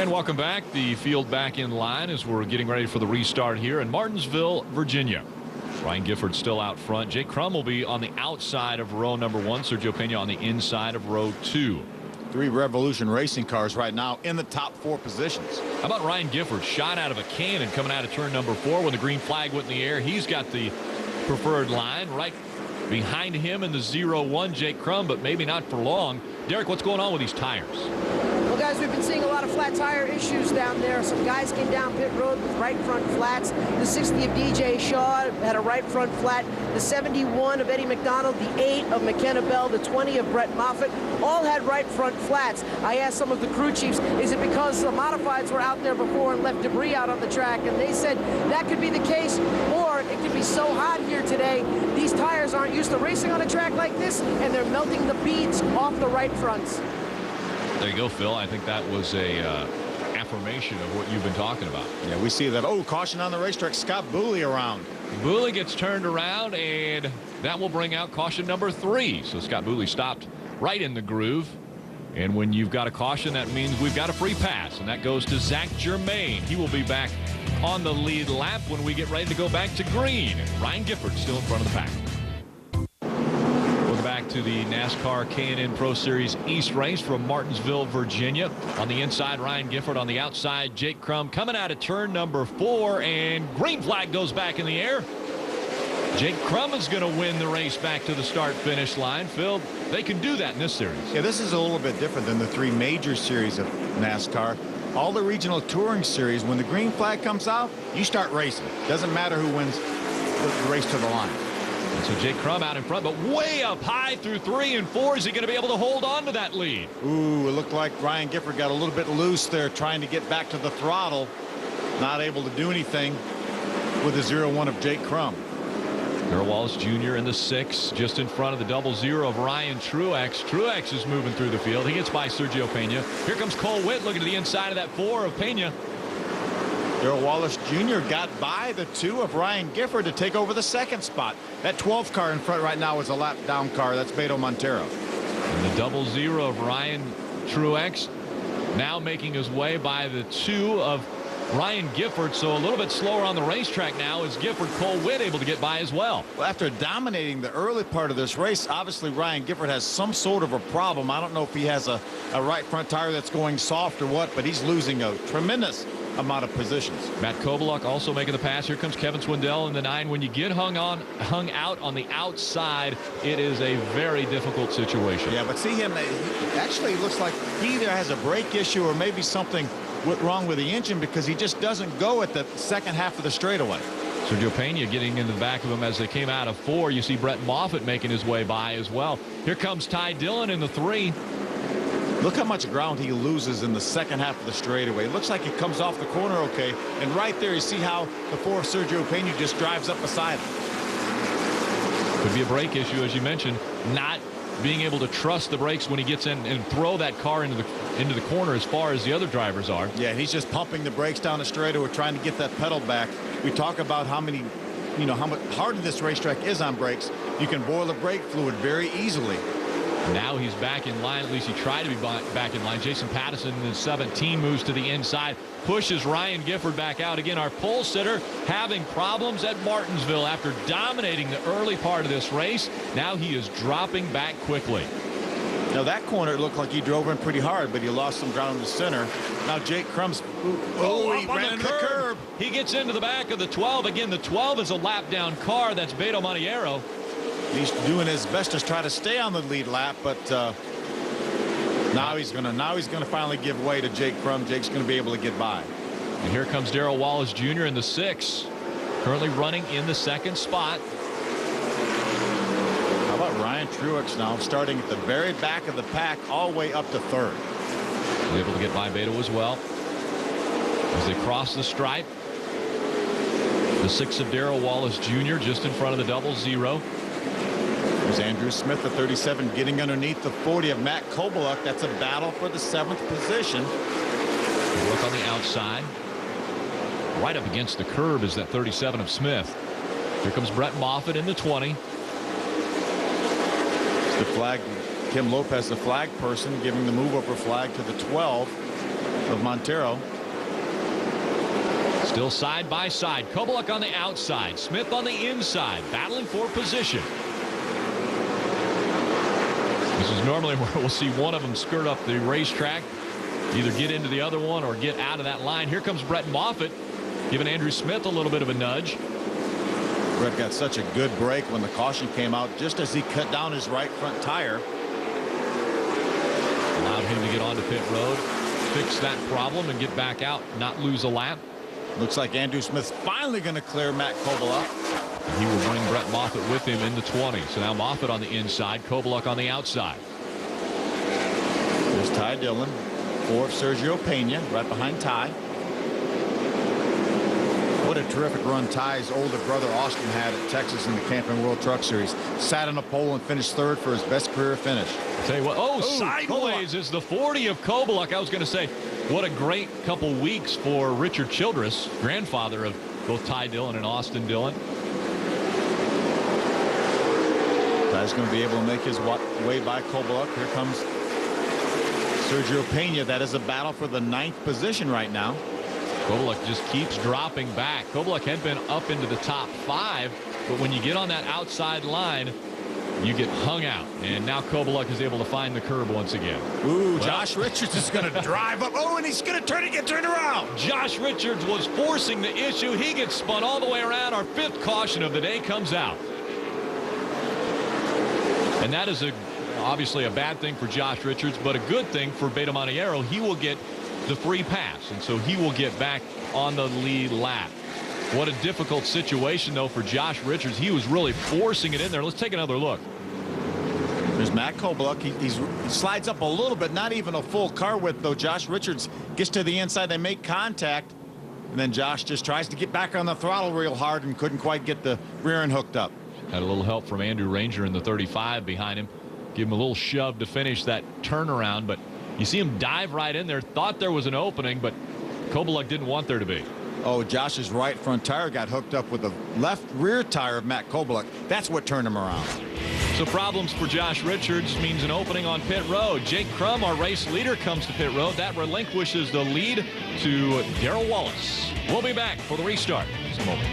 And welcome back. The field back in line as we're getting ready for the restart here in Martinsville, Virginia. Ryan Gifford still out front. Jake Crum will be on the outside of row number 1. Sergio Pena on the inside of row 2. 3 Revolution racing cars right now in the top 4 positions. How about Ryan Gifford? Shot out of a cannon coming out of turn number 4 when the green flag went in the air. He's got the preferred line. Right behind him in the 0-1, Jake Crum, but maybe not for long. Derek, what's going on with these tires? Well, guys, we've been seeing a lot of flat tire issues down there. Some guys came down pit road with right front flats. The 60 of DJ Shaw had a right front flat. The 71 of Eddie McDonald, the 8 of McKenna Bell, the 20 of Brett Moffitt, all had right front flats. I asked some of the crew chiefs, is it because the modifieds were out there before and left debris out on the track? And they said that could be the case, or it could be so hot here today, these tires aren't used to racing on a track like this, and they're melting the beads off the right fronts. There you go, Phil. I think that was a affirmation of what you've been talking about. Yeah, we see that. Oh, caution on the racetrack. Scott Booley around. Booley gets turned around, and that will bring out caution number 3. So Scott Booley stopped right in the groove. And when you've got a caution, that means we've got a free pass, and that goes to Zach Germain. He will be back on the lead lap when we get ready to go back to green. Ryan Gifford still in front of the pack. Back to the NASCAR K&N Pro Series East race from Martinsville, Virginia. On the inside, Ryan Gifford. On the outside, Jake Crum coming out of turn number 4, and green flag goes back in the air. Jake Crum is going to win the race back to the start-finish line. Phil, they can do that in this series. Yeah, this is a little bit different than the 3 major series of NASCAR. All the regional touring series, when the green flag comes out, you start racing. Doesn't matter who wins the race to the line. And so Jake Crum out in front, but way up high through 3 and 4. Is he going to be able to hold on to that lead? Ooh, it looked like Ryan Gifford got a little bit loose there trying to get back to the throttle. Not able to do anything with the 0-1 of Jake Crum. Darrell Wallace Jr. in the 6, just in front of the 0-0 of Ryan Truex. Truex is moving through the field. He gets by Sergio Pena. Here comes Cole Witt looking to the inside of that 4 of Pena. Darrell Wallace Jr. got by the 2 of Ryan Gifford to take over the 2nd spot. That 12 car in front right now is a lap down car. That's Beto Montero. And the 0-0 of Ryan Truex now making his way by the 2 of Ryan Gifford. So a little bit slower on the racetrack now is Gifford. Cole Witt able to get by as well. Well, after dominating the early part of this race, obviously Ryan Gifford has some sort of a problem. I don't know if he has a right front tire that's going soft or what, but he's losing a tremendous amount of positions. Matt Kovaluk also making the pass. Here comes Kevin Swindell in the 9. When you get hung out on the outside, it is a very difficult situation. Yeah, but see him, actually looks like he either has a brake issue or maybe something wrong with the engine, because he just doesn't go at the second half of the straightaway. Sergio Pena getting in the back of him as they came out of 4. You see Brett Moffitt making his way by as well. Here comes Ty Dillon in the 3. Look how much ground he loses in the second half of the straightaway. It looks like he comes off the corner okay. And right there, you see how the 4 of Sergio Pena just drives up beside him. Could be a brake issue, as you mentioned, not being able to trust the brakes when he gets in and throw that car into the corner as far as the other drivers are. Yeah, he's just pumping the brakes down the straightaway, trying to get that pedal back. We talk about how much harder this racetrack is on brakes. You can boil the brake fluid very easily. Now he's back in line. At least he tried to be back in line. Jason Pattison in the 17 moves to the inside, pushes Ryan Gifford back out. Again, our pole sitter having problems at Martinsville after dominating the early part of this race. Now he is dropping back quickly. Now that corner, it looked like he drove in pretty hard, but he lost some ground in the center. Now Jake Crum's he ran into the curb. He gets into the back of the 12. Again, the 12 is a lap down car. That's Beto Montero. He's doing his best to try to stay on the lead lap, but now he's gonna finally give way to Jake Crum. Jake's gonna be able to get by. And here comes Darrell Wallace Jr. in the 6, currently running in the 2nd spot. How about Ryan Truex now, starting at the very back of the pack, all the way up to 3rd. He's able to get by Beto as well as they cross the stripe. The 6 of Darrell Wallace Jr. just in front of the 0-0. There's Andrew Smith, the 37, getting underneath the 40 of Matt Kovaluk. That's a battle for the 7th position. Look on the outside. Right up against the curb is that 37 of Smith. Here comes Brett Moffitt in the 20. It's the flag. Kim Lopez, the flag person, giving the move over flag to the 12. of Montero. Still side by side. Kobaluk on the outside. Smith on the inside. Battling for position. This is normally where we'll see one of them skirt up the racetrack. Either get into the other one or get out of that line. Here comes Brett Moffitt, giving Andrew Smith a little bit of a nudge. Brett got such a good break when the caution came out just as he cut down his right front tire. Allowed him to get onto pit road, fix that problem, and get back out, not lose a lap. Looks like Andrew Smith's finally going to clear Matt Kobaluk. He will bring Brett Moffitt with him in the 20. So now Moffitt on the inside, Kobaluk on the outside. There's Ty Dillon, fourth Sergio Pena, right behind Ty. What a terrific run Ty's older brother Austin had at Texas in the Camping World Truck Series. Sat on a pole and finished third for his best career finish. I'll tell you what, sideways is the 40 of Kobaluk. I was going to say, what a great couple weeks for Richard Childress, grandfather of both Ty Dillon and Austin Dillon. Ty's going to be able to make his way by Kobaluk. Here comes Sergio Pena. That is a battle for the 9th position right now. Kobaluk just keeps dropping back. Kobaluk had been up into the top 5, but when you get on that outside line, you get hung out. And now Kobaluk is able to find the curb once again. Ooh, Josh Richards is going to drive up. Oh, and he's going to get turned around. Josh Richards was forcing the issue. He gets spun all the way around. Our 5th caution of the day comes out. And that is obviously a bad thing for Josh Richards, but a good thing for Beto Monteiro. He will get the free pass, and so he will get back on the lead lap. What a difficult situation, though, for Josh Richards. He was really forcing it in there. Let's take another look. There's Matt Kobaluk. He slides up a little bit, not even a full car width, though. Josh Richards gets to the inside. They make contact, and then Josh just tries to get back on the throttle real hard and couldn't quite get the rear end hooked up. Had a little help from Andrew Ranger in the 35 behind him. Give him a little shove to finish that turnaround, but you see him dive right in there. Thought there was an opening, but Kobaluk didn't want there to be. Oh, Josh's right front tire got hooked up with the left rear tire of Matt Kobaluk. That's what turned him around. So problems for Josh Richards means an opening on pit road. Jake Crum, our race leader, comes to pit road. That relinquishes the lead to Darrell Wallace. We'll be back for the restart in just a moment.